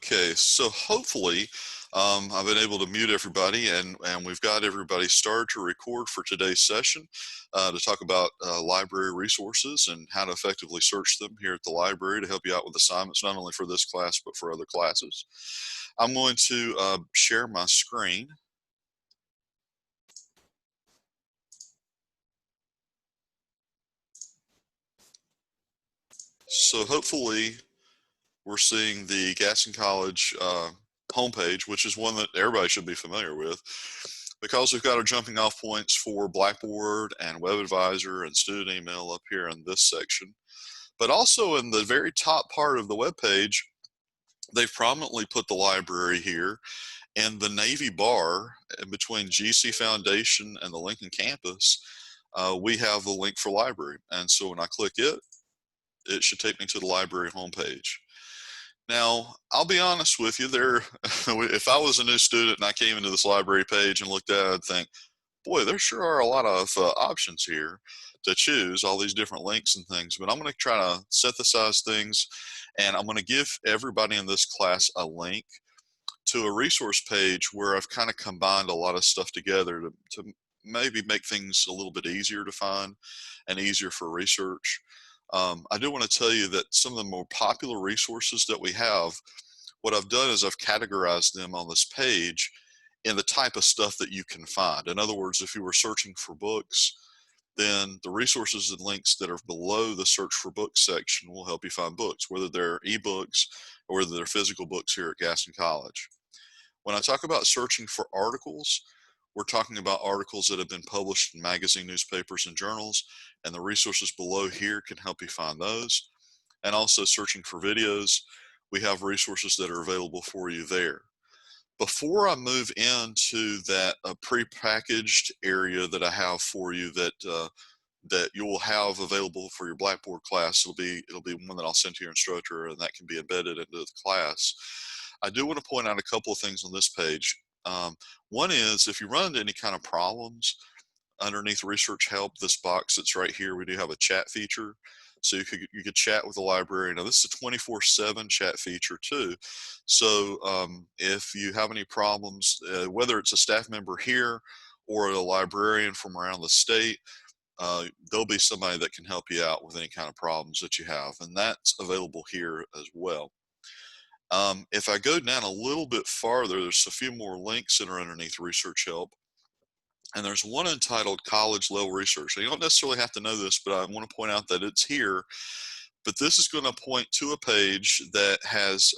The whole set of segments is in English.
Okay, so hopefully I've been able to mute everybody and we've got everybody started to record for today's session to talk about library resources and how to effectively search them here at the library to help you out with assignments, not only for this class, but for other classes. I'm going to share my screen. So hopefully we're seeing the Gaston College homepage, which is one that everybody should be familiar with, because we've got our jumping off points for Blackboard and WebAdvisor and student email up here in this section. But also in the very top part of the web page, they've prominently put the library here, and the navy bar in between GC Foundation and the Lincoln campus, we have the link for library. And so when I click it, it should take me to the library homepage. Now, I'll be honest with you, if I was a new student and I came into this library page and looked at it, I'd think, boy, there sure are a lot of options here to choose, all these different links and things. But I'm going to try to synthesize things, and I'm going to give everybody in this class a link to a resource page where I've kind of combined a lot of stuff together to maybe make things a little bit easier to find and easier for research. I do want to tell you that some of the more popular resources that we have, what I've done is I've categorized them on this page in the type of stuff that you can find. In other words, if you were searching for books, then the resources and links that are below the search for books section will help you find books, whether they're ebooks or whether they're physical books here at Gaston College. When I talk about searching for articles, we're talking about articles that have been published in magazine, newspapers, and journals, and the resources below here can help you find those. And also searching for videos, we have resources that are available for you there. Before I move into that prepackaged area that I have for you that you will have available for your Blackboard class, it'll be one that I'll send to your instructor, and that can be embedded into the class. I do want to point out a couple of things on this page. One is if you run into any kind of problems underneath research help, this box that's right here, we do have a chat feature. So you could chat with the library. Now this is a 24/7 chat feature too. So if you have any problems, whether it's a staff member here or a librarian from around the state, there'll be somebody that can help you out with any kind of problems that you have. And that's available here as well. If I go down a little bit farther, there's a few more links that are underneath research help. And there's one entitled college level research. Now, you don't necessarily have to know this, but I want to point out that it's here. But this is going to point to a page that has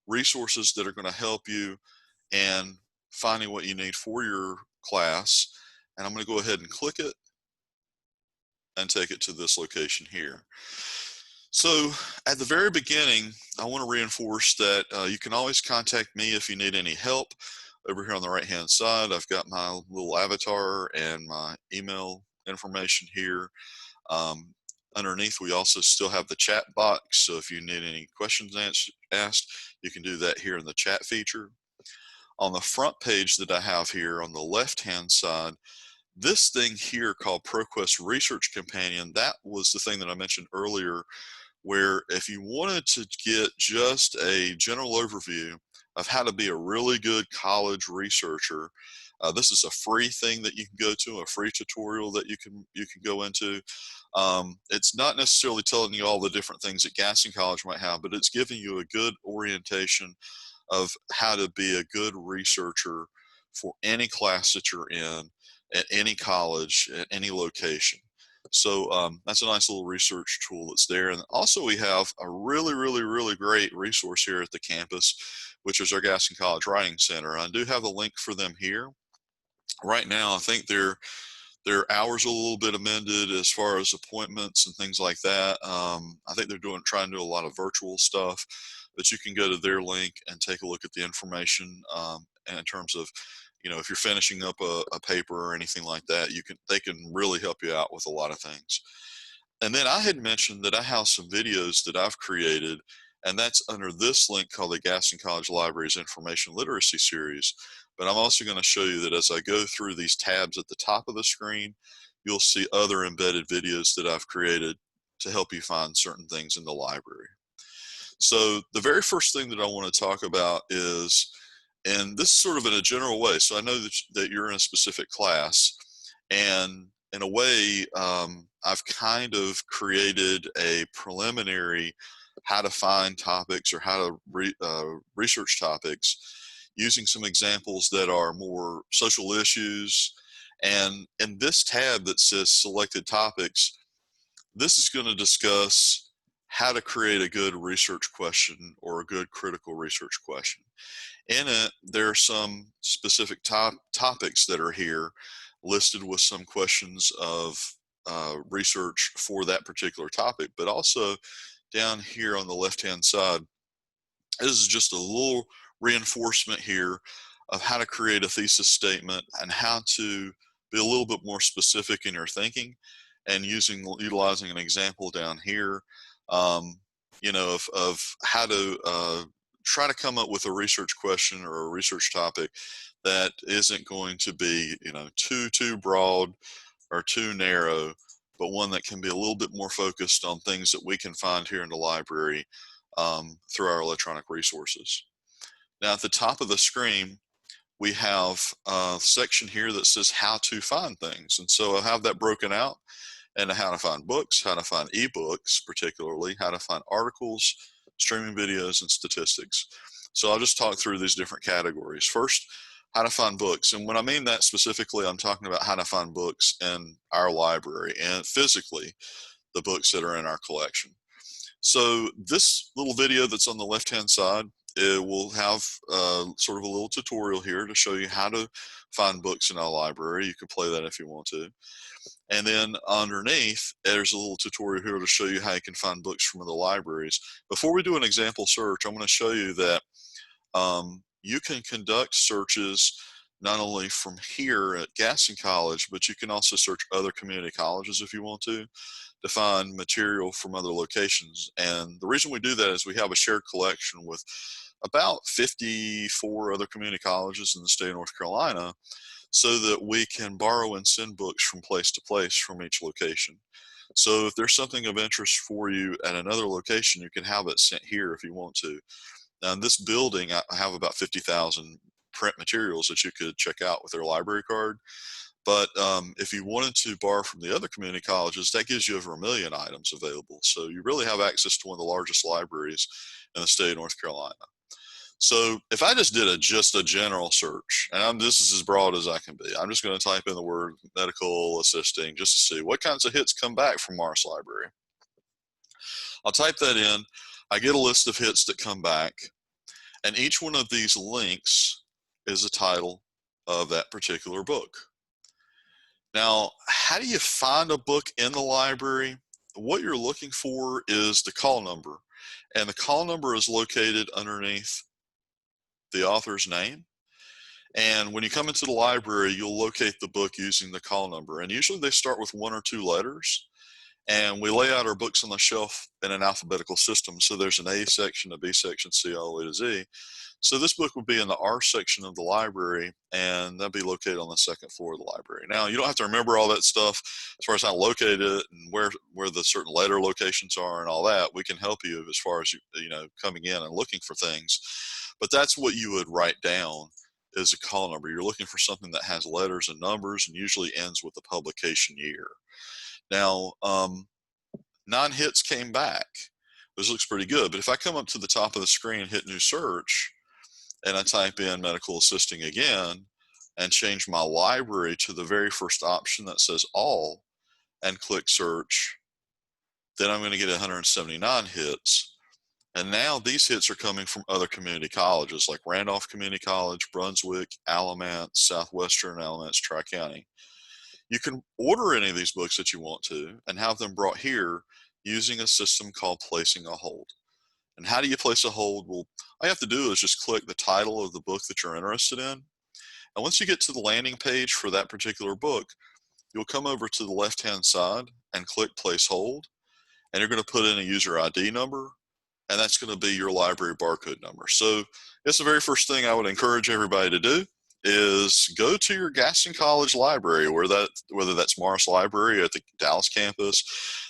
resources that are going to help you in finding what you need for your class. And I'm going to go ahead and click it and take it to this location here. So at the very beginning, I want to reinforce that you can always contact me if you need any help. Over here on the right hand side, I've got my little avatar and my email information here. Underneath, we also still have the chat box. So if you need any questions asked, you can do that here in the chat feature. On the front page that I have here on the left hand side, this thing here called ProQuest Research Companion, that was the thing that I mentioned earlier, where if you wanted to get just a general overview of how to be a really good college researcher, this is a free thing that you can go to, a free tutorial that you can go into. It's not necessarily telling you all the different things that Gaston College might have, but it's giving you a good orientation of how to be a good researcher for any class that you're in, at any college, at any location. So that's a nice little research tool that's there. And also we have a really great resource here at the campus, which is our Gaston College Writing Center. I do have a link for them here. Right now, I think their hours are a little bit amended as far as appointments and things like that. I think they're trying to do a lot of virtual stuff, but you can go to their link and take a look at the information in terms of, you know, if you're finishing up a paper or anything like that, they can really help you out with a lot of things. And then I had mentioned that I have some videos that I've created, and that's under this link called the Gaston College Library's Information Literacy Series. But I'm also going to show you that as I go through these tabs at the top of the screen, you'll see other embedded videos that I've created to help you find certain things in the library. So the very first thing that I want to talk about is, and this is sort of in a general way, so I know that you're in a specific class, and in a way, I've kind of created a preliminary how to find topics or how to research topics using some examples that are more social issues. And in this tab that says selected topics, this is going to discuss how to create a good research question or a good critical research question. In it, there are some specific topics that are here listed with some questions of research for that particular topic, but also down here on the left-hand side, this is just a little reinforcement here of how to create a thesis statement and how to be a little bit more specific in your thinking, and utilizing an example down here, you know, of how to try to come up with a research question or a research topic that isn't going to be, you know, too broad or too narrow, but one that can be a little bit more focused on things that we can find here in the library through our electronic resources. Now, at the top of the screen, we have a section here that says how to find things. And so I have that broken out into how to find books, how to find ebooks, particularly, how to find articles, streaming videos, and statistics. So I'll just talk through these different categories. First, how to find books. And when I mean that specifically, I'm talking about how to find books in our library and physically the books that are in our collection. So this little video that's on the left-hand side, it will have sort of a little tutorial here to show you how to find books in our library. You can play that if you want to. And then underneath, there's a little tutorial here to show you how you can find books from other libraries. Before we do an example search, I'm going to show you that you can conduct searches not only from here at Gaston College, but you can also search other community colleges if you want to find material from other locations. And the reason we do that is we have a shared collection with about 54 other community colleges in the state of North Carolina, so that we can borrow and send books from place to place from each location. So if there's something of interest for you at another location, you can have it sent here if you want to. Now, in this building, I have about 50,000 print materials that you could check out with their library card. But if you wanted to borrow from the other community colleges, that gives you over 1 million items available. So you really have access to one of the largest libraries in the state of North Carolina. So if I just did just a general search, and this is as broad as I can be, I'm just going to type in the word medical assisting just to see what kinds of hits come back from Morris Library. I'll type that in. I get a list of hits that come back, and each one of these links is the title of that particular book. Now, how do you find a book in the library? What you're looking for is the call number, and the call number is located underneath the author's name. And when you come into the library, you'll locate the book using the call number. And usually they start with 1 or 2 letters. And we lay out our books on the shelf in an alphabetical system. So there's an A section, a B section, C all the way to Z. So this book would be in the R section of the library, and that'd be located on the 2nd floor of the library. Now, you don't have to remember all that stuff as far as how to locate it and where the certain letter locations are and all that. We can help you as far as you know, coming in and looking for things. But that's what you would write down is a call number. You're looking for something that has letters and numbers and usually ends with the publication year. Now, 9 hits came back. This looks pretty good. But if I come up to the top of the screen and hit new search, and I type in medical assisting again and change my library to the very first option that says all and click search, then I'm going to get 179 hits. And now these hits are coming from other community colleges like Randolph Community College, Brunswick, Alamance, Southwestern, Alamance, Tri-County. You can order any of these books that you want to and have them brought here using a system called placing a hold. And how do you place a hold? Well, all you have to do is just click the title of the book that you're interested in. And once you get to the landing page for that particular book, you'll come over to the left-hand side and click place hold. And you're going to put in a user ID number, and that's going to be your library barcode number. So that's the very first thing I would encourage everybody to do is go to your Gaston College library, whether that's Morris Library at the Dallas campus,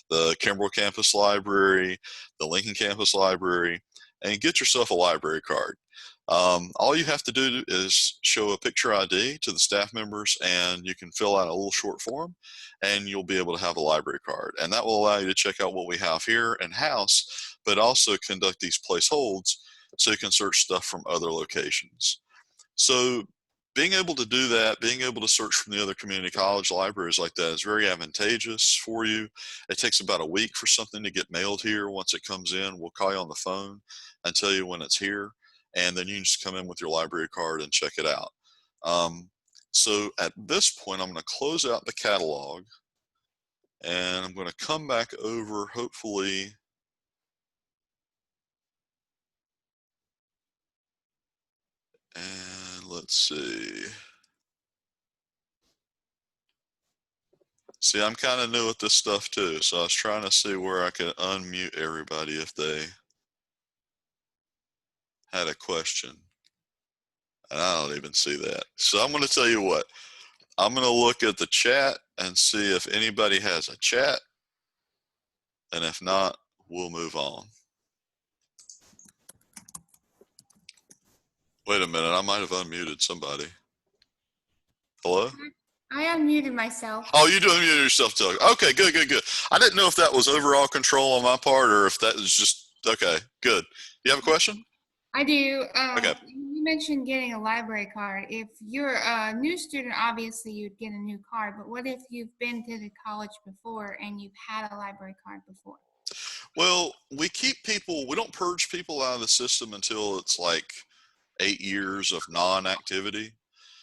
the Kimbrell campus library, the Lincoln campus library, and get yourself a library card. All you have to do is show a picture ID to the staff members, and you can fill out a little short form, and you'll be able to have a library card. And that will allow you to check out what we have here in-house, but also conduct these place holds so you can search stuff from other locations. So being able to do that, being able to search from the other community college libraries like that is very advantageous for you. It takes about a week for something to get mailed here. Once it comes in, we'll call you on the phone and tell you when it's here. And then you can just come in with your library card and check it out. So at this point, I'm going to close out the catalog, and I'm going to come back over, hopefully. And let's see. See, I'm kind of new at this stuff too, so I was trying to see where I could unmute everybody if they had a question. And I don't even see that. So I'm going to tell you what. I'm going to look at the chat and see if anybody has a chat. And if not, we'll move on. Wait a minute, I might have unmuted somebody. Hello? I unmuted myself. Oh, you do unmute yourself too. Okay, good, good, good. I didn't know if that was overall control on my part or if that was just, okay, good. You have a question? I do. Okay. You mentioned getting a library card. If you're a new student, obviously you'd get a new card, but what if you've been to the college before and you've had a library card before? Well, we don't purge people out of the system until it's like 8 years of non-activity.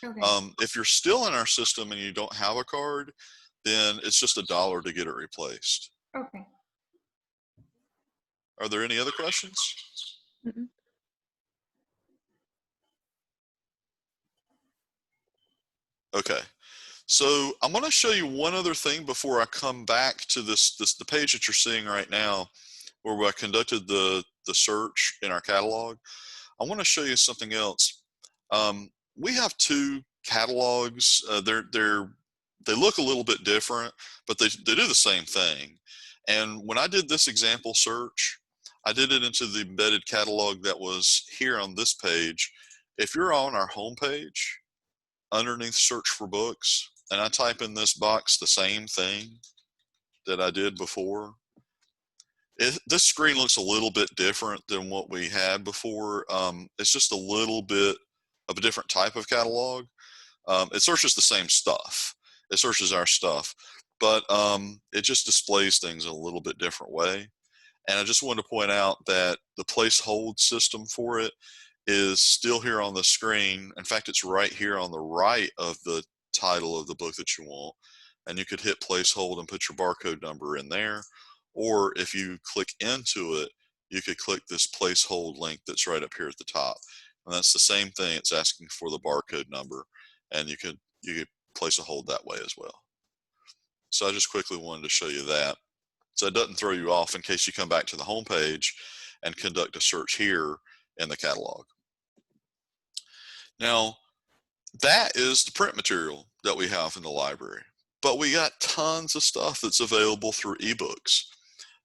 Okay. If you're still in our system and you don't have a card, then it's just $1 to get it replaced. Okay. Are there any other questions? Mm-mm. Okay. So I'm going to show you one other thing before I come back to the page that you're seeing right now, where I conducted the search in our catalog. I want to show you something else. We have two catalogs. They look a little bit different, but they do the same thing. And when I did this example search, I did it into the embedded catalog that was here on this page. If you're on our home page, underneath search for books, and I type in this box the same thing that I did before, this screen looks a little bit different than what we had before. It's just a little bit of a different type of catalog. It searches the same stuff. It searches our stuff, but it just displays things in a little bit different way. And I just wanted to point out that the place hold system for it is still here on the screen. In fact, it's right here on the right of the title of the book that you want. And you could hit place hold and put your barcode number in there. Or if you click into it, you could click this place hold link that's right up here at the top. And that's the same thing. It's asking for the barcode number, and you could place a hold that way as well. So I just quickly wanted to show you that, so it doesn't throw you off in case you come back to the home page and conduct a search here in the catalog. Now, that is the print material that we have in the library, but we got tons of stuff that's available through ebooks.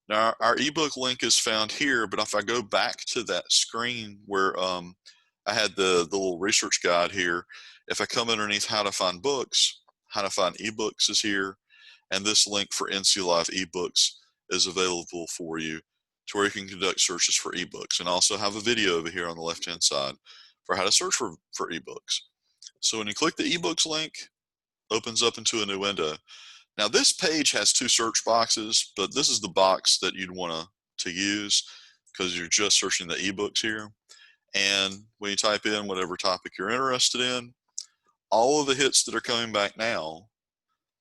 Now, our ebook link is found here, but if I go back to that screen where I had the little research guide here, if I come underneath how to find books, how to find ebooks is here, and this link for NC Live ebooks is available for you to where you can conduct searches for ebooks, and also have a video over here on the left-hand side for how to search for ebooks. So when you click the ebooks link, opens up into a new window. Now this page has two search boxes, but this is the box that you'd want to use because you're just searching the ebooks here. And when you type in whatever topic you're interested in, all of the hits that are coming back now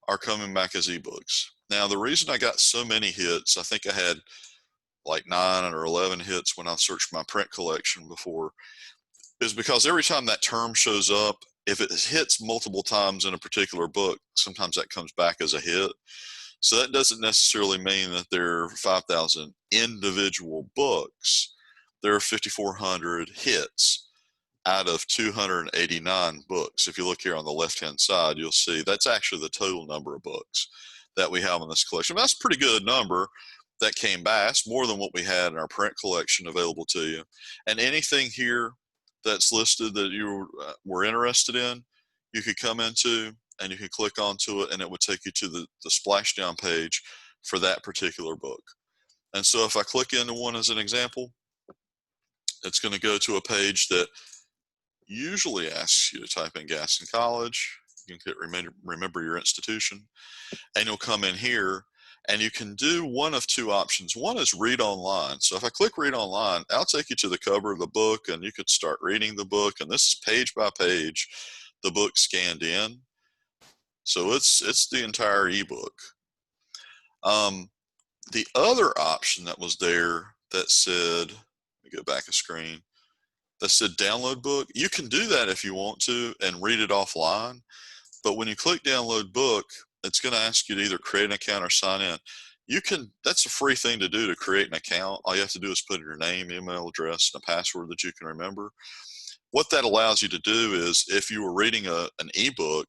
are coming back as ebooks. Now the reason I got so many hits, I think I had like 9 or 11 hits when I searched my print collection before, is because every time that term shows up, if it hits multiple times in a particular book, sometimes that comes back as a hit. So that doesn't necessarily mean that there are 5,000 individual books. There are 5,400 hits out of 289 books. If you look here on the left-hand side, you'll see that's actually the total number of books that we have in this collection. That's a pretty good number. that came back. It's more than what we had in our print collection available to you. And anything here that's listed that you were interested in, you could come into and you could click onto it, and it would take you to the splashdown page for that particular book. And so if I click into one as an example, it's going to go to a page that usually asks you to type in Gaston College. You can hit remember your institution, and you'll come in here and you can do one of two options. One is read online. So if I click read online, I'll take you to the cover of the book and you could start reading the book. And this is page by page, the book scanned in. So it's the entire ebook. The other option that was there that said, let me go back a screen, that said download book. You can do that if you want to and read it offline. But when you click download book, it's going to ask you to either create an account or sign in. You can, that's a free thing to do, to create an account. All you have to do is put in your name, email address, and a password that you can remember. What that allows you to do is, if you were reading an ebook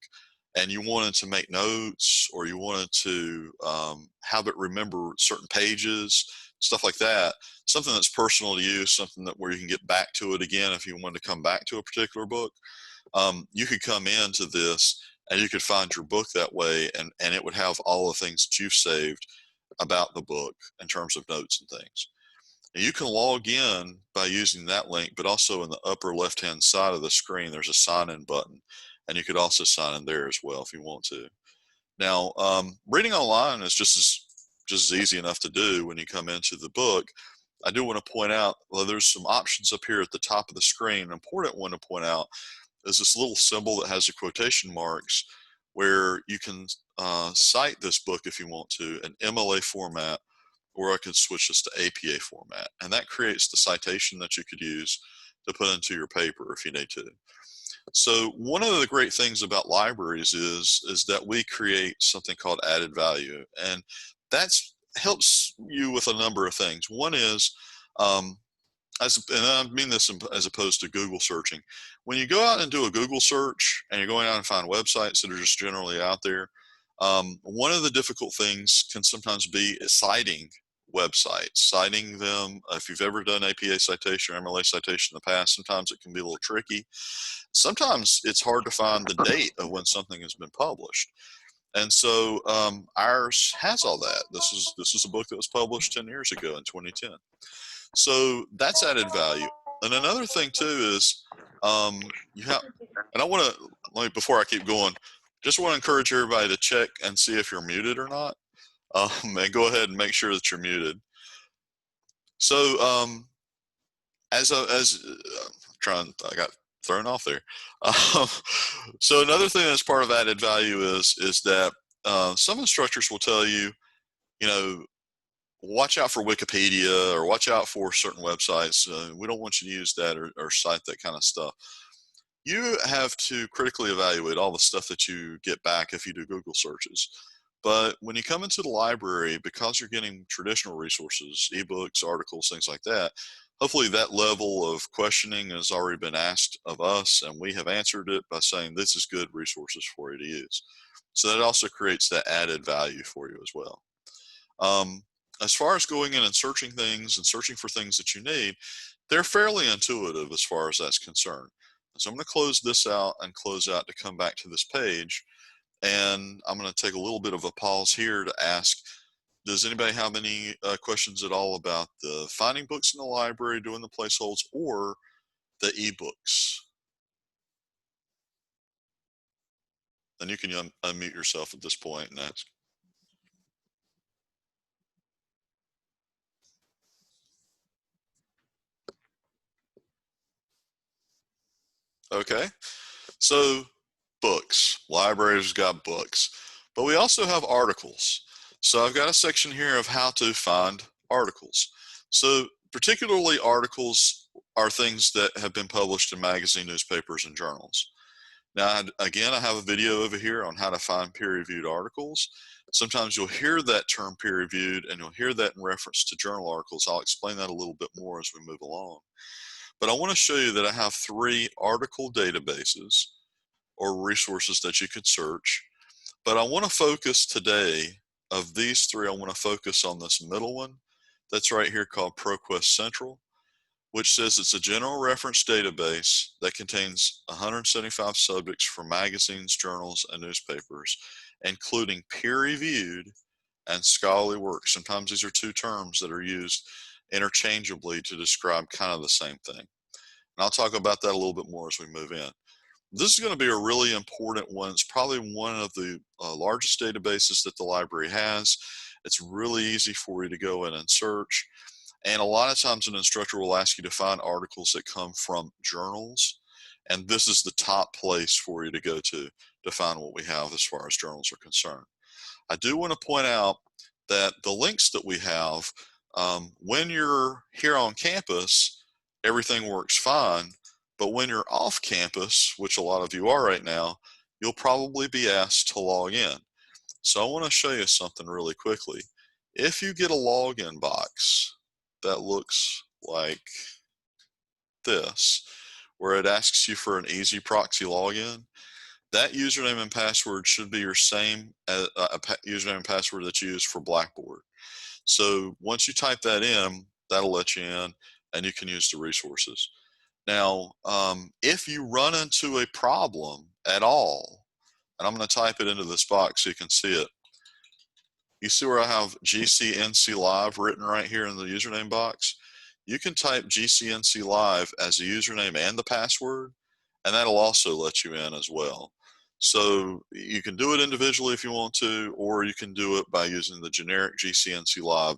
and you wanted to make notes, or you wanted to have it remember certain pages, stuff like that, something that's personal to you, something that where you can get back to it again if you wanted to come back to a particular book, you could come into this and you could find your book that way, and it would have all the things that you've saved about the book in terms of notes and things. And you can log in by using that link, but also in the upper left-hand side of the screen, there's a sign-in button, and you could also sign in there as well if you want to. Now, reading online is just as easy enough to do when you come into the book. I do want to point out, well, there's some options up here at the top of the screen. An important one to point out is this little symbol that has the quotation marks, where you can cite this book if you want to in MLA format, or I could switch this to APA format, and that creates the citation that you could use to put into your paper if you need to. So one of the great things about libraries is that we create something called added value, and that's helps you with a number of things. One is, and I mean this as opposed to Google searching. When you go out and do a Google search and you're going out and find websites that are just generally out there, one of the difficult things can sometimes be citing websites, citing them. If you've ever done APA citation or MLA citation in the past, sometimes it can be a little tricky. Sometimes it's hard to find the date of when something has been published. And so ours has all that. This is a book that was published 10 years ago in 2010. So that's added value. And another thing too is you have, and I want to, let me, before I keep going, just want to encourage everybody to check and see if you're muted or not. And go ahead and make sure that you're muted. So I got thrown off there. So another thing that's part of added value is that some instructors will tell you, you know, watch out for Wikipedia or watch out for certain websites. We don't want you to use that or cite that kind of stuff. You have to critically evaluate all the stuff that you get back if you do Google searches. But when you come into the library, because you're getting traditional resources, ebooks, articles, things like that, hopefully that level of questioning has already been asked of us, and we have answered it by saying this is good resources for you to use. So that also creates that added value for you as well. As far as going in and searching things and searching for things that you need, they're fairly intuitive as far as that's concerned. So I'm going to close this out and close out to come back to this page. And I'm going to take a little bit of a pause here to ask, does anybody have any questions at all about the finding books in the library, doing the placeholds, or the ebooks? And you can unmute yourself at this point and ask. Okay, so books. Libraries got books, but we also have articles. So I've got a section here of how to find articles. So particularly articles are things that have been published in magazine, newspapers, and journals. Now, again, I have a video over here on how to find peer-reviewed articles. Sometimes you'll hear that term peer-reviewed, and you'll hear that in reference to journal articles. I'll explain that a little bit more as we move along. But I want to show you that I have 3 article databases or resources that you could search. But I want to focus today of these three, I want to focus on this middle one that's right here called ProQuest Central, which says it's a general reference database that contains 175 subjects for magazines, journals, and newspapers, including peer-reviewed and scholarly works. Sometimes these are two terms that are used interchangeably to describe kind of the same thing. And I'll talk about that a little bit more as we move in. This is going to be a really important one. It's probably one of the largest databases that the library has. It's really easy for you to go in and search. And a lot of times an instructor will ask you to find articles that come from journals. And this is the top place for you to go to find what we have as far as journals are concerned. I do want to point out that the links that we have, when you're here on campus, everything works fine. But when you're off campus, which a lot of you are right now, you'll probably be asked to log in. So I want to show you something really quickly. If you get a login box that looks like this, where it asks you for an easy proxy login, that username and password should be your same username and password that you use for Blackboard. So once you type that in, that'll let you in and you can use the resources. Now, if you run into a problem at all, and I'm going to type it into this box so you can see it. You see where I have GCNC Live written right here in the username box? You can type GCNC Live as the username and the password, and that'll also let you in as well. So you can do it individually if you want to, or you can do it by using the generic GCNC Live.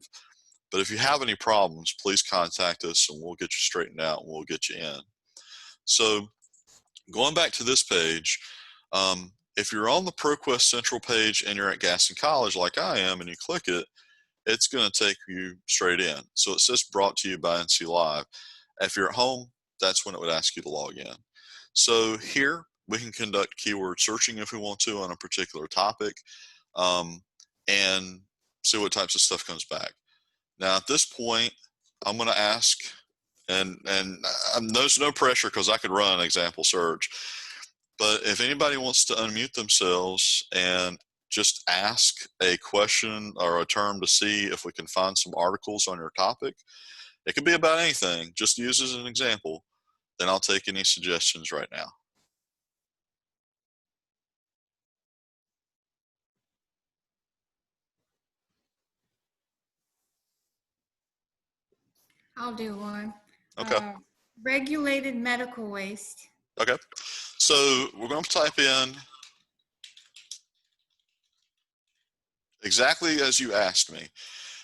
But if you have any problems, please contact us and we'll get you straightened out and we'll get you in. So going back to this page, if you're on the ProQuest Central page and you're at Gaston College like I am and you click it, it's going to take you straight in. So it says brought to you by NC Live. If you're at home, that's when it would ask you to log in. So here we can conduct keyword searching if we want to on a particular topic, and see what types of stuff comes back. Now at this point, I'm going to ask, and there's no pressure because I could run an example search, but if anybody wants to unmute themselves and just ask a question or a term to see if we can find some articles on your topic, it could be about anything, just use as an example, then I'll take any suggestions right now. I'll do one. Okay. Regulated medical waste. Okay. So we're going to type in exactly as you asked me,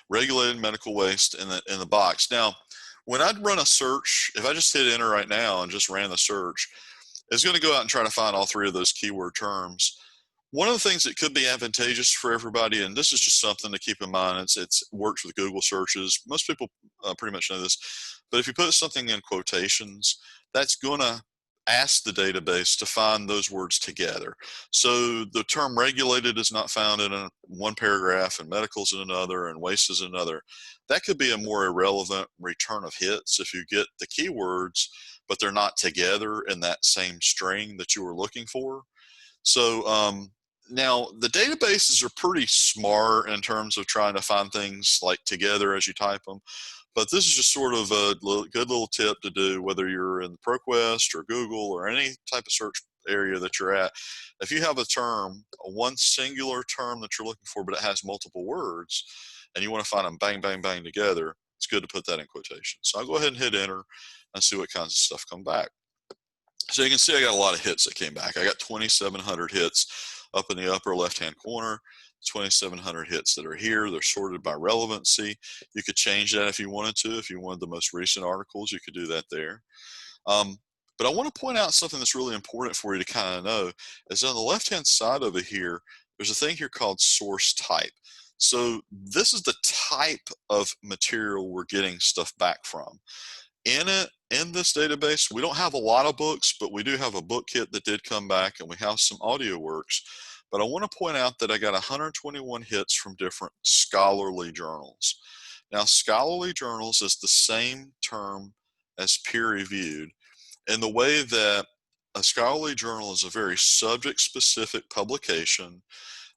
regulated medical waste in the box. Now, when I'd run a search, if I just hit enter right now and just ran the search, it's going to go out and try to find all three of those keyword terms. One of the things that could be advantageous for everybody, and this is just something to keep in mind, it works with Google searches. Most people pretty much know this, but if you put something in quotations, that's going to ask the database to find those words together. So the term regulated is not found in one paragraph and medical is in another and waste is another. That could be a more irrelevant return of hits if you get the keywords, but they're not together in that same string that you were looking for. So now the databases are pretty smart in terms of trying to find things like together as you type them. But this is just sort of a good little tip to do, whether you're in ProQuest or Google or any type of search area that you're at. If you have a term, one singular term that you're looking for, but it has multiple words, and you want to find them bang, bang, bang together, it's good to put that in quotations. So I'll go ahead and hit enter and see what kinds of stuff come back. So you can see I got a lot of hits that came back. I got 2,700 hits up in the upper left-hand corner, 2,700 hits that are here. They're sorted by relevancy. You could change that if you wanted to. If you wanted the most recent articles, you could do that there. But I want to point out something that's really important for you to kind of know is on the left-hand side over here, there's a thing here called source type. So this is the type of material we're getting stuff back from. In this database, we don't have a lot of books, but we do have a book kit that did come back, and we have some audio works. But I want to point out that I got 121 hits from different scholarly journals. Now, scholarly journals is the same term as peer-reviewed in the way that a scholarly journal is a very subject-specific publication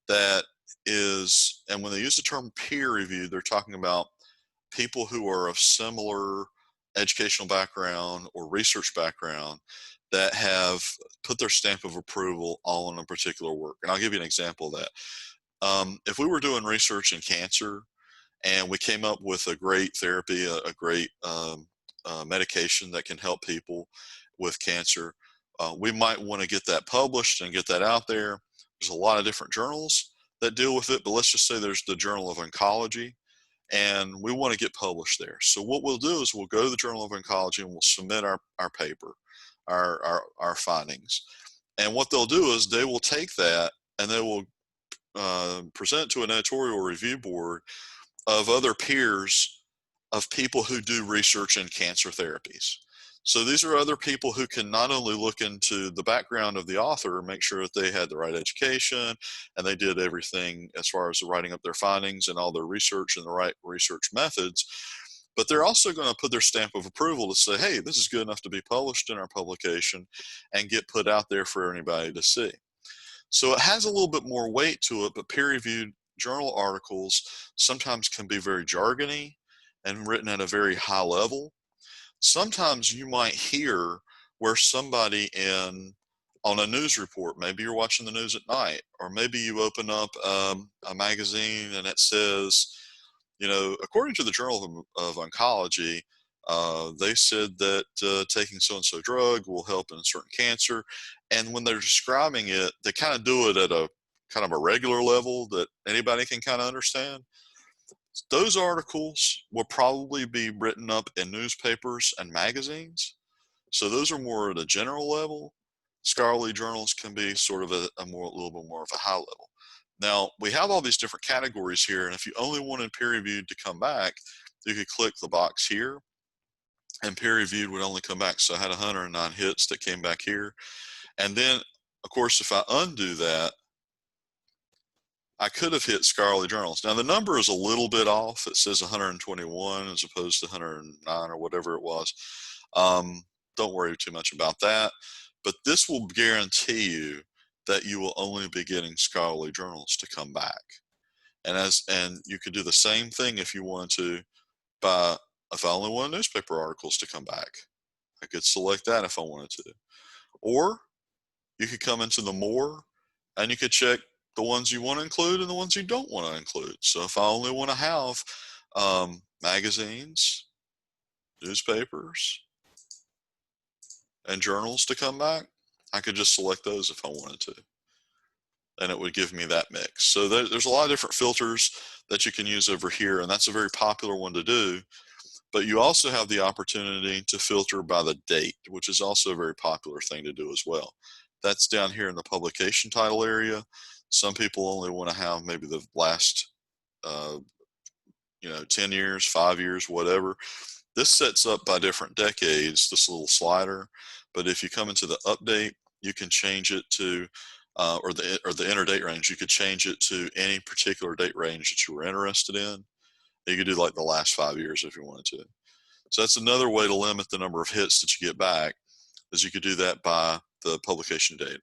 that is, and when they use the term peer review, they're talking about people who are of similar educational background or research background that have put their stamp of approval on a particular work. And I'll give you an example of that. If we were doing research in cancer and we came up with a great therapy, a great medication that can help people with cancer, we might want to get that published and get that out there. There's a lot of different journals that deal with it, but let's just say there's the Journal of Oncology, and we want to get published there. So what we'll do is we'll go to the Journal of Oncology and we'll submit our paper, our findings. And what they'll do is they will take that and they will present to an editorial review board of other peers of people who do research in cancer therapies. So these are other people who can not only look into the background of the author, make sure that they had the right education and they did everything as far as writing up their findings and all their research and the right research methods, but they're also going to put their stamp of approval to say, hey, this is good enough to be published in our publication and get put out there for anybody to see. So it has a little bit more weight to it, but peer-reviewed journal articles sometimes can be very jargony and written at a very high level. Sometimes you might hear where somebody on a news report, maybe you're watching the news at night, or maybe you open up a magazine and it says, according to the Journal of Oncology, they said that taking so-and-so drug will help in a certain cancer. And when they're describing it, they kind of do it at a kind of a regular level that anybody can kind of understand. Those articles will probably be written up in newspapers and magazines. So those are more at a general level. Scholarly journals can be sort of a little bit more of a high level. Now, we have all these different categories here, and if you only wanted peer-reviewed to come back, you could click the box here, and peer-reviewed would only come back. So I had 109 hits that came back here. And then, of course, if I undo that, I could have hit scholarly journals. Now, the number is a little bit off. It says 121 as opposed to 109 or whatever it was. Don't worry too much about that. But this will guarantee you that you will only be getting scholarly journals to come back. And you could do the same thing if you wanted to if I only wanted newspaper articles to come back. I could select that if I wanted to. Or you could come into the more and you could check the ones you want to include and the ones you don't want to include. So if I only want to have magazines, newspapers, and journals to come back, I could just select those if I wanted to. And it would give me that mix. So there's a lot of different filters that you can use over here, and that's a very popular one to do. But you also have the opportunity to filter by the date, which is also a very popular thing to do as well. That's down here in the publication title area. Some people only want to have maybe the last, 10 years, 5 years, whatever. This sets up by different decades, this little slider. But if you come into the update, you can change it to, or the inner date range, you could change it to any particular date range that you were interested in. You could do like the last 5 years if you wanted to. So that's another way to limit the number of hits that you get back, is you could do that by the publication date.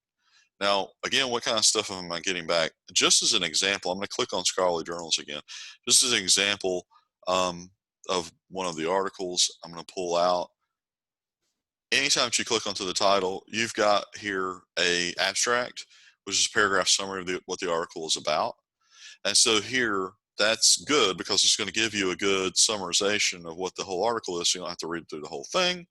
Now, again, what kind of stuff am I getting back? Just as an example, I'm going to click on scholarly journals again. Just as an example of one of the articles, I'm going to pull out. Anytime that you click onto the title, you've got here a abstract, which is a paragraph summary of what the article is about. And so here, that's good because it's going to give you a good summarization of what the whole article is, so you don't have to read through the whole thing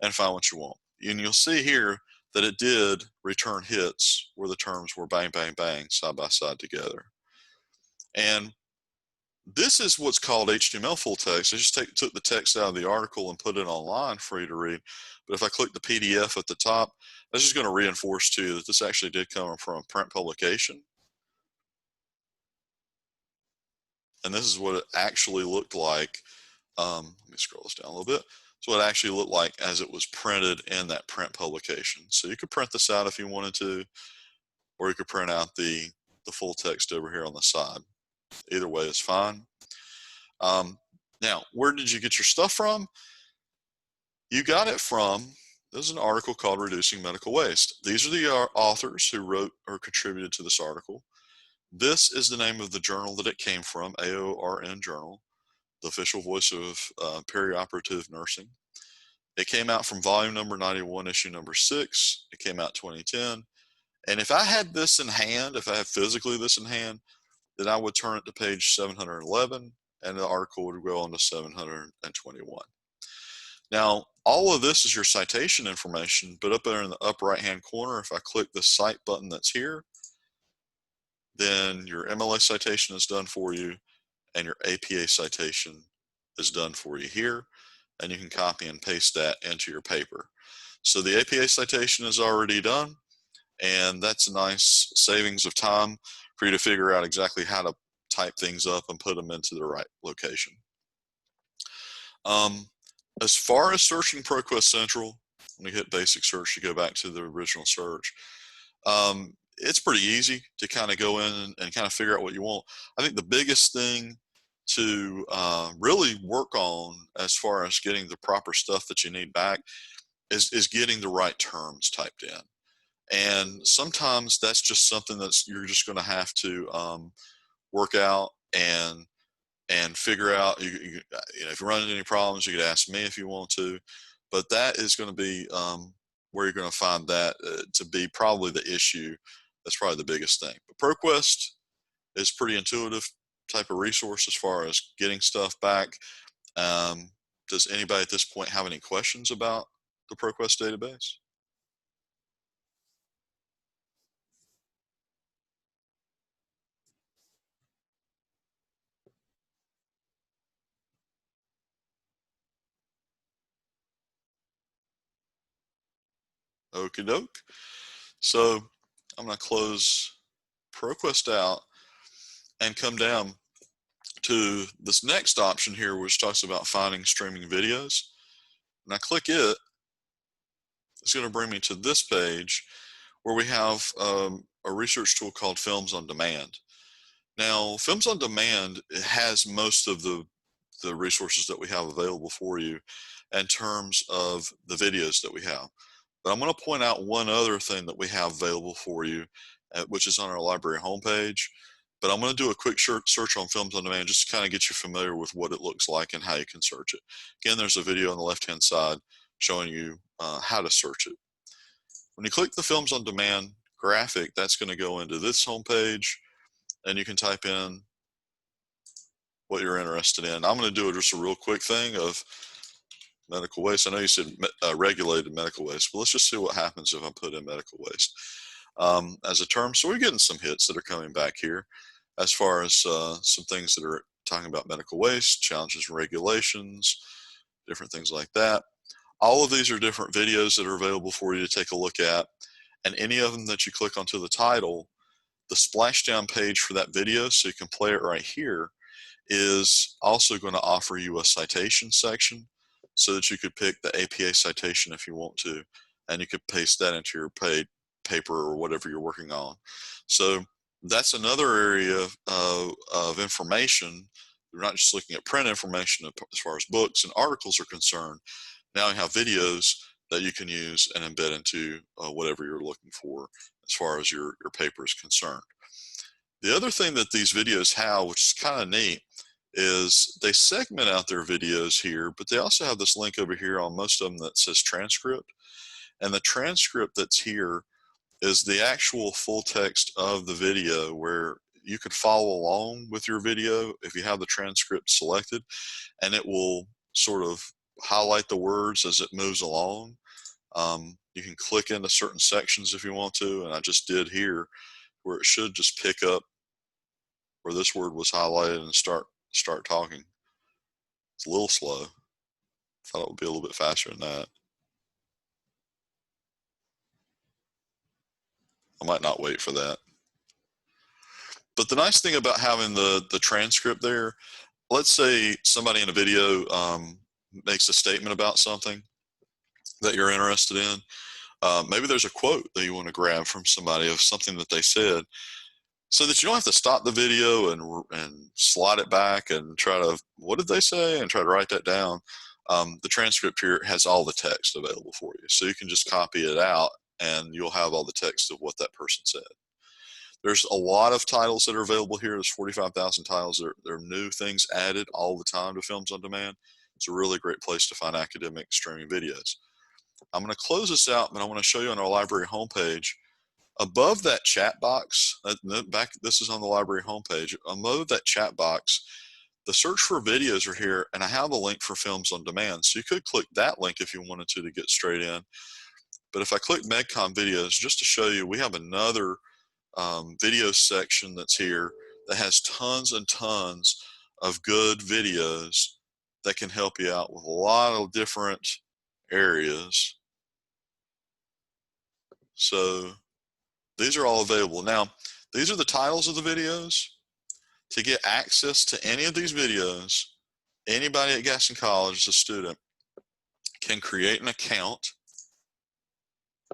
and find what you want. And you'll see here that it did return hits where the terms were bang, bang, bang, side by side together. And this is what's called HTML full text. I just took the text out of the article and put it online for you to read. But if I click the PDF at the top, that's just going to reinforce to you that this actually did come from a print publication. And this is what it actually looked like. Let me scroll this down a little bit. So it actually looked like as it was printed in that print publication. So you could print this out if you wanted to, or you could print out the full text over here on the side. Either way is fine. Now, where did you get your stuff from? You got it from, there's an article called Reducing Medical Waste. These are the authors who wrote or contributed to this article. This is the name of the journal that it came from, AORN Journal, the official voice of perioperative nursing. It came out from volume number 91, issue number 6. It came out 2010. And if I had this in hand, if I had physically this in hand, then I would turn it to page 711 and the article would go on to 721. Now, all of this is your citation information, but up there in the upper right-hand corner, if I click the cite button that's here, then your MLA citation is done for you and your APA citation is done for you here, and you can copy and paste that into your paper. So the APA citation is already done, and that's a nice savings of time for you to figure out exactly how to type things up and put them into the right location. As far as searching ProQuest Central, when you hit basic search to go back to the original search, it's pretty easy to kind of go in and kind of figure out what you want. I think the biggest thing to really work on as far as getting the proper stuff that you need back is getting the right terms typed in. And sometimes that's just something that's you're just going to have to work out and figure out. You know, if you run into any problems, you could ask me if you want to. But that is going to be where you're going to find that to be probably the issue. That's probably the biggest thing. But ProQuest is pretty intuitive type of resource as far as getting stuff back. Does anybody at this point have any questions about the ProQuest database? Okie doke. So I'm going to close ProQuest out and come down to this next option here, which talks about finding streaming videos. And I click it, it's going to bring me to this page where we have a research tool called Films on Demand. Now, Films on Demand, it has most of the resources that we have available for you in terms of the videos that we have. But I'm going to point out one other thing that we have available for you, which is on our library homepage. But I'm going to do a quick search on Films on Demand just to kind of get you familiar with what it looks like and how you can search it. Again, there's a video on the left-hand side showing you how to search it. When you click the Films on Demand graphic, that's going to go into this homepage, and you can type in what you're interested in. I'm going to do just a real quick thing of medical waste. I know you said regulated medical waste, but let's just see what happens if I put in medical waste as a term. So we're getting some hits that are coming back here as far as some things that are talking about medical waste, challenges and regulations, different things like that. All of these are different videos that are available for you to take a look at, and any of them that you click onto the title, the splashdown page for that video, so you can play it right here, is also going to offer you a citation section so that you could pick the APA citation if you want to, and you could paste that into your paper or whatever you're working on. So that's another area of information. You're not just looking at print information as far as books and articles are concerned. Now you have videos that you can use and embed into whatever you're looking for as far as your paper is concerned. The other thing that these videos have, which is kind of neat, is they segment out their videos here, but they also have this link over here on most of them that says transcript. And the transcript that's here is the actual full text of the video, where you could follow along with your video if you have the transcript selected, and it will sort of highlight the words as it moves along. You can click into certain sections if you want to, and I just did here, where it should just pick up where this word was highlighted and start talking. It's a little slow. Thought it would be a little bit faster than that. I might not wait for that. But the nice thing about having the transcript there, let's say somebody in a video makes a statement about something that you're interested in. Maybe there's a quote that you want to grab from somebody of something that they said, so that you don't have to stop the video and slide it back and try to, what did they say, and try to write that down. The transcript here has all the text available for you. So you can just copy it out and you'll have all the text of what that person said. There's a lot of titles that are available here. There's 45,000 titles. There are new things added all the time to Films on Demand. It's a really great place to find academic streaming videos. I'm going to close this out, but I want to show you on our library homepage. Above that chat box, this is on the library homepage. Above that chat box, the search for videos are here, and I have a link for Films on Demand. So you could click that link if you wanted to get straight in. But if I click MedCom videos, just to show you, we have another video section that's here that has tons and tons of good videos that can help you out with a lot of different areas. So these are all available. Now, these are the titles of the videos. To get access to any of these videos, anybody at Gaston College as a student can create an account,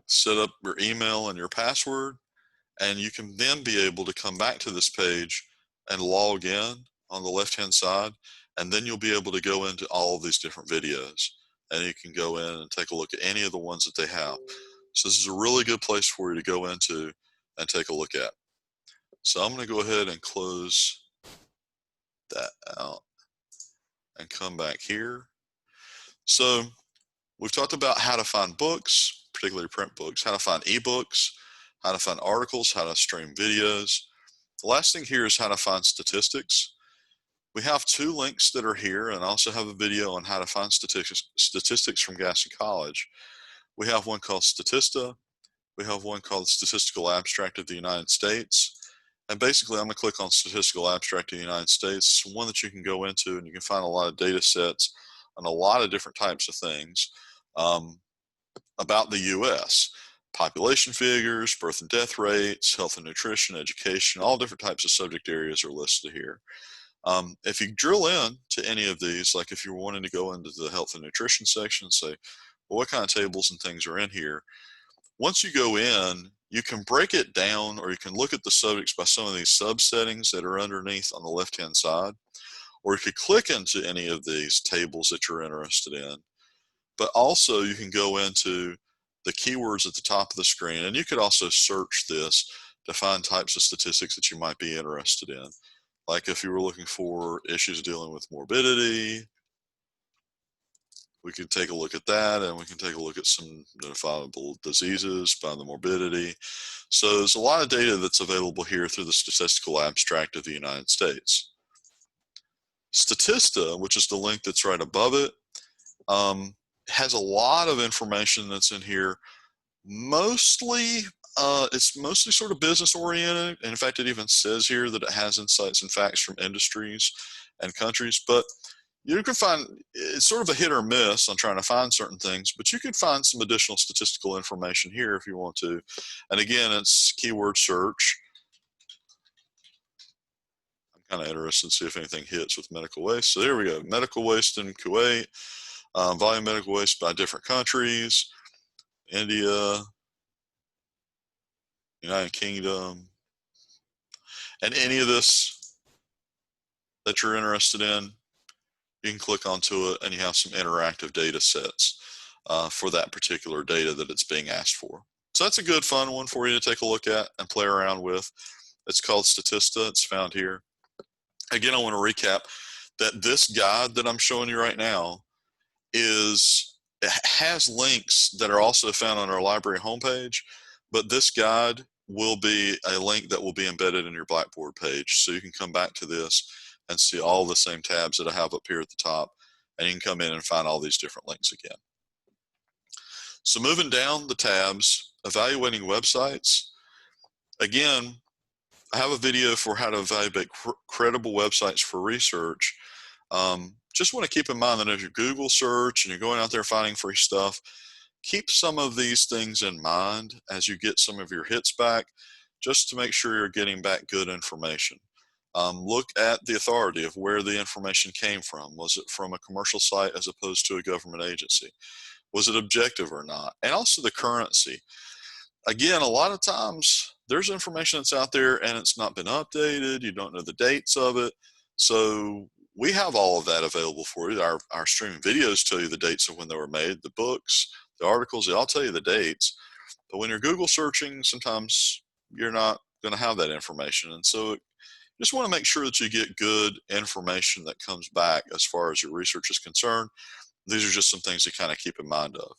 set up your email and your password, and you can then be able to come back to this page and log in on the left-hand side, and then you'll be able to go into all of these different videos, and you can go in and take a look at any of the ones that they have. So this is a really good place for you to go into and take a look at. So I'm going to go ahead and close that out and come back here. So we've talked about how to find books, particularly print books, how to find ebooks, how to find articles, how to stream videos. The last thing here is how to find statistics. We have 2 links that are here, and I also have a video on how to find statistics from Gaston College. We have one called Statista. We have one called Statistical Abstract of the United States. And basically, I'm going to click on Statistical Abstract of the United States, one that you can go into, and you can find a lot of data sets on a lot of different types of things about the U.S. Population figures, birth and death rates, health and nutrition, education, all different types of subject areas are listed here. If you drill in to any of these, like if you're wanting to go into the health and nutrition section and say, well, what kind of tables and things are in here? Once you go in, you can break it down, or you can look at the subjects by some of these subsettings that are underneath on the left-hand side, or you could click into any of these tables that you're interested in. But also you can go into the keywords at the top of the screen, and you could also search this to find types of statistics that you might be interested in. Like if you were looking for issues dealing with morbidity, we can take a look at that, and we can take a look at some notifiable diseases by the morbidity. So there's a lot of data that's available here through the Statistical Abstract of the United States. Statista, which is the link that's right above it, has a lot of information that's in here. Mostly, it's mostly sort of business oriented. And in fact, it even says here that it has insights and facts from industries and countries. But you can find, it's sort of a hit or miss on trying to find certain things, but you can find some additional statistical information here if you want to. And again, it's keyword search. I'm kind of interested to see if anything hits with medical waste. So there we go, medical waste in Kuwait, volume medical waste by different countries, India, United Kingdom, and any of this that you're interested in, you can click onto it and you have some interactive data sets for that particular data that it's being asked for. So that's a good fun one for you to take a look at and play around with. It's called Statista. It's found here. Again, I want to recap that this guide that I'm showing you right now has links that are also found on our library homepage, but this guide will be a link that will be embedded in your Blackboard page. So you can come back to this and see all the same tabs that I have up here at the top, and you can come in and find all these different links again. So moving down the tabs, evaluating websites. Again, I have a video for how to evaluate credible websites for research. Just want to keep in mind that if you Google search and you're going out there finding free stuff, keep some of these things in mind as you get some of your hits back, just to make sure you're getting back good information. Look at the authority of where the information came from. Was it from a commercial site as opposed to a government agency? Was it objective or not? And also the currency. Again, a lot of times there's information that's out there and it's not been updated. You don't know the dates of it. So we have all of that available for you. Our streaming videos tell you the dates of when they were made, the books, the articles, they all tell you the dates. But when you're Google searching, sometimes you're not going to have that information. And so just want to make sure that you get good information that comes back as far as your research is concerned. These are just some things to kind of keep in mind of.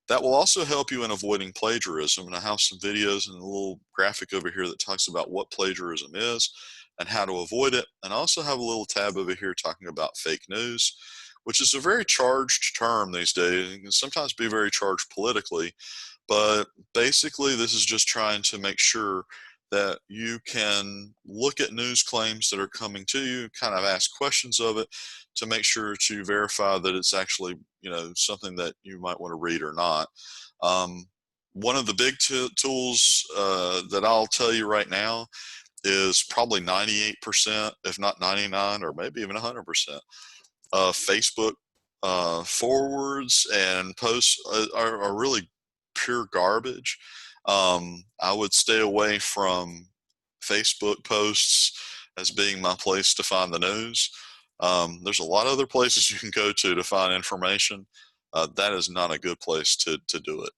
That will also help you in avoiding plagiarism. And I have some videos and a little graphic over here that talks about what plagiarism is and how to avoid it. And I also have a little tab over here talking about fake news, which is a very charged term these days. It can sometimes be very charged politically, but basically this is just trying to make sure that you can look at news claims that are coming to you, kind of ask questions of it to make sure to verify that it's actually, something that you might want to read or not. One of the big tools that I'll tell you right now is probably 98%, if not 99, or maybe even 100%. Facebook forwards and posts are really pure garbage. I would stay away from Facebook posts as being my place to find the news. There's a lot of other places you can go to find information. That is not a good place to do it.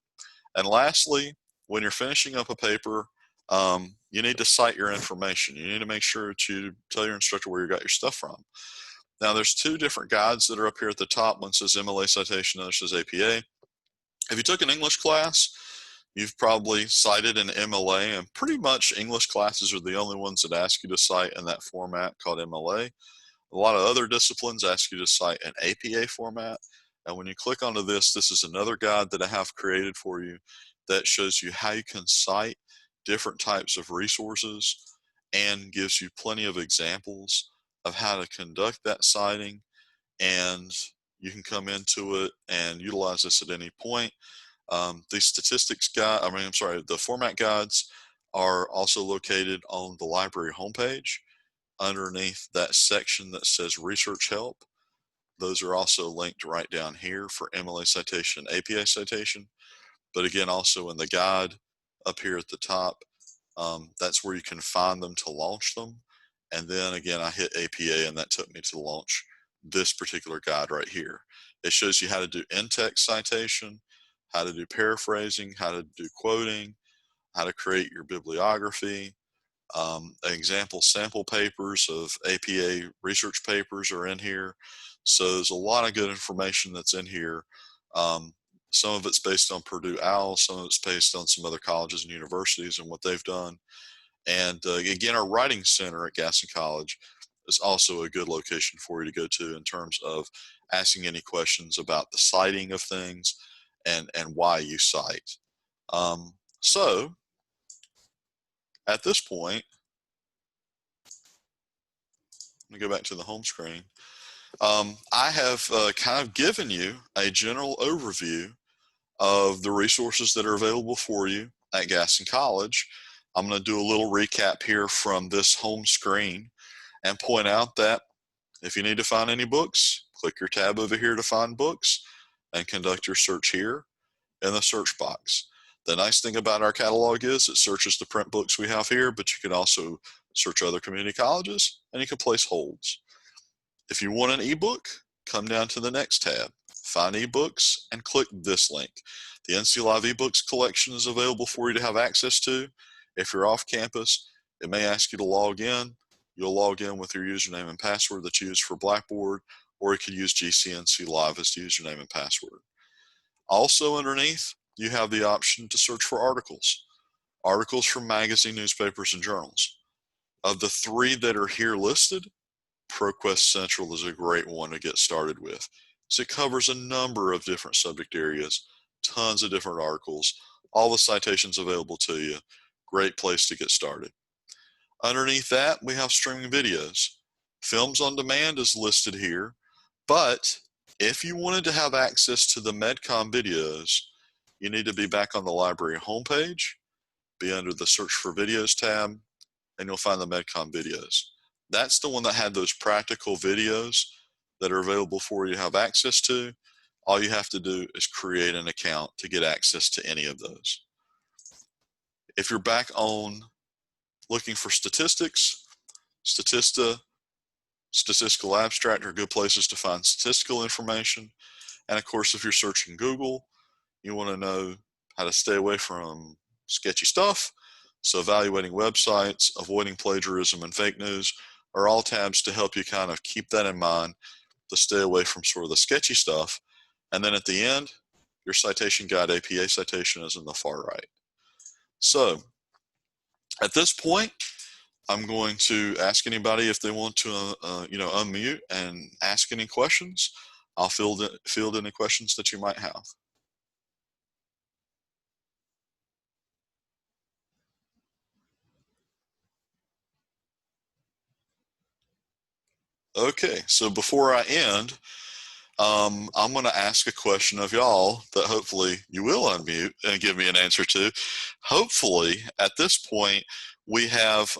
And lastly, when you're finishing up a paper, you need to cite your information. You need to make sure that you tell your instructor where you got your stuff from. Now, there's two different guides that are up here at the top. One says MLA citation, the other says APA. If you took an English class, you've probably cited an MLA, and pretty much English classes are the only ones that ask you to cite in that format called MLA. A lot of other disciplines ask you to cite an APA format. And when you click onto this is another guide that I have created for you that shows you how you can cite different types of resources and gives you plenty of examples of how to conduct that citing. And you can come into it and utilize this at any point. The statistics guide, the format guides are also located on the library homepage underneath that section that says research help. Those are also linked right down here for MLA citation, APA citation. But again, also in the guide up here at the top, that's where you can find them to launch them. And then again, I hit APA and that took me to launch this particular guide right here. It shows you how to do in-text citation, how to do paraphrasing, how to do quoting, how to create your bibliography. Example sample papers of APA research papers are in here. So there's a lot of good information that's in here. Some of it's based on Purdue OWL, some of it's based on some other colleges and universities and what they've done. And again, our writing center at Gaston College is also a good location for you to go to in terms of asking any questions about the citing of things and why you cite. So at this point, let me go back to the home screen. I have kind of given you a general overview of the resources that are available for you at Gaston College. I'm going to do a little recap here from this home screen and point out that if you need to find any books, click your tab over here to find books and conduct your search here in the search box. The nice thing about our catalog is it searches the print books we have here, but you can also search other community colleges and you can place holds. If you want an ebook, come down to the next tab, find ebooks, and click this link. The NC Live eBooks collection is available for you to have access to. If you're off campus, it may ask you to log in. You'll log in with your username and password that you use for Blackboard, or you could use GCNC Live as the username and password. Also underneath, you have the option to search for articles. Articles from magazine, newspapers, and journals. Of the three that are here listed, ProQuest Central is a great one to get started with. So it covers a number of different subject areas, tons of different articles, all the citations available to you. Great place to get started. Underneath that, we have streaming videos. Films on Demand is listed here, but if you wanted to have access to the MedCom videos, you need to be back on the library homepage, be under the Search for Videos tab, and you'll find the MedCom videos. That's the one that had those practical videos that are available for you to have access to. All you have to do is create an account to get access to any of those. If you're back on looking for statistics, Statista, Statistical Abstract are good places to find statistical information. And of course, if you're searching Google, you want to know how to stay away from sketchy stuff. So evaluating websites, avoiding plagiarism and fake news are all tabs to help you kind of keep that in mind, to stay away from sort of the sketchy stuff. And then at the end, your citation guide APA citation is in the far right. So at this point, I'm going to ask anybody if they want to, unmute and ask any questions. I'll field any questions that you might have. Okay, so before I end, I'm going to ask a question of y'all that hopefully you will unmute and give me an answer to. Hopefully, at this point, we have,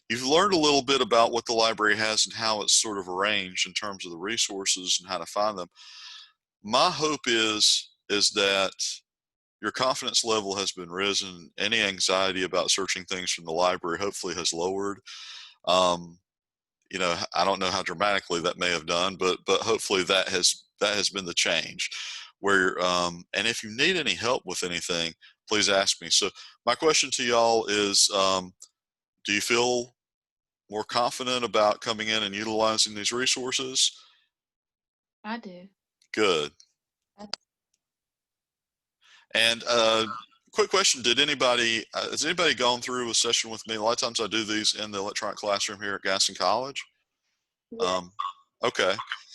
you've learned a little bit about what the library has and how it's sort of arranged in terms of the resources and how to find them. My hope is that your confidence level has been risen. Any anxiety about searching things from the library hopefully has lowered. I don't know how dramatically that may have done, but hopefully that has been the change. Where and if you need any help with anything, please ask me. So my question to y'all is, do you feel more confident about coming in and utilizing these resources? I do. Good. And quick question, has anybody gone through a session with me? A lot of times I do these in the electronic classroom here at Gaston College. Yes. Okay,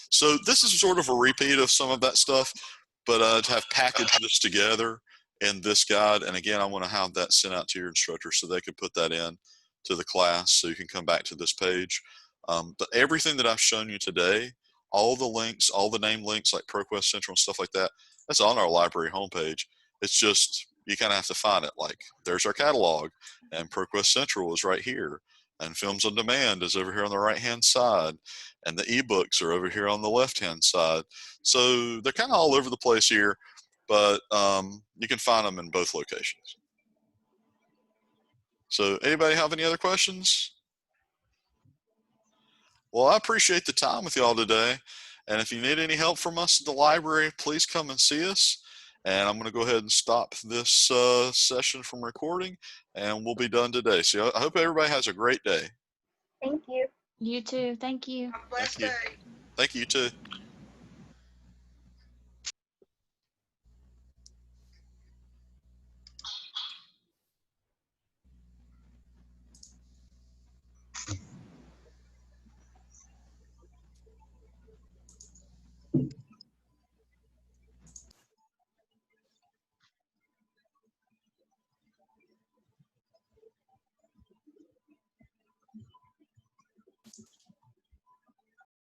so this is sort of a repeat of some of that stuff, but to have packaged this together in this guide, and again, I want to have that sent out to your instructor so they can put that in to the class so you can come back to this page. But everything that I've shown you today, all the links, all the name links like ProQuest Central and stuff like that, that's on our library homepage. It's just, you kind of have to find it. Like, there's our catalog, and ProQuest Central is right here, and Films on Demand is over here on the right-hand side, and the ebooks are over here on the left-hand side. So they're kind of all over the place here, but you can find them in both locations. So anybody have any other questions? Well, I appreciate the time with y'all today. And if you need any help from us at the library, please come and see us. And I'm going to go ahead and stop this session from recording, and we'll be done today. So I hope everybody has a great day. Thank you. You too. Thank you. Have a blessed Thank you. day. Thank you, too.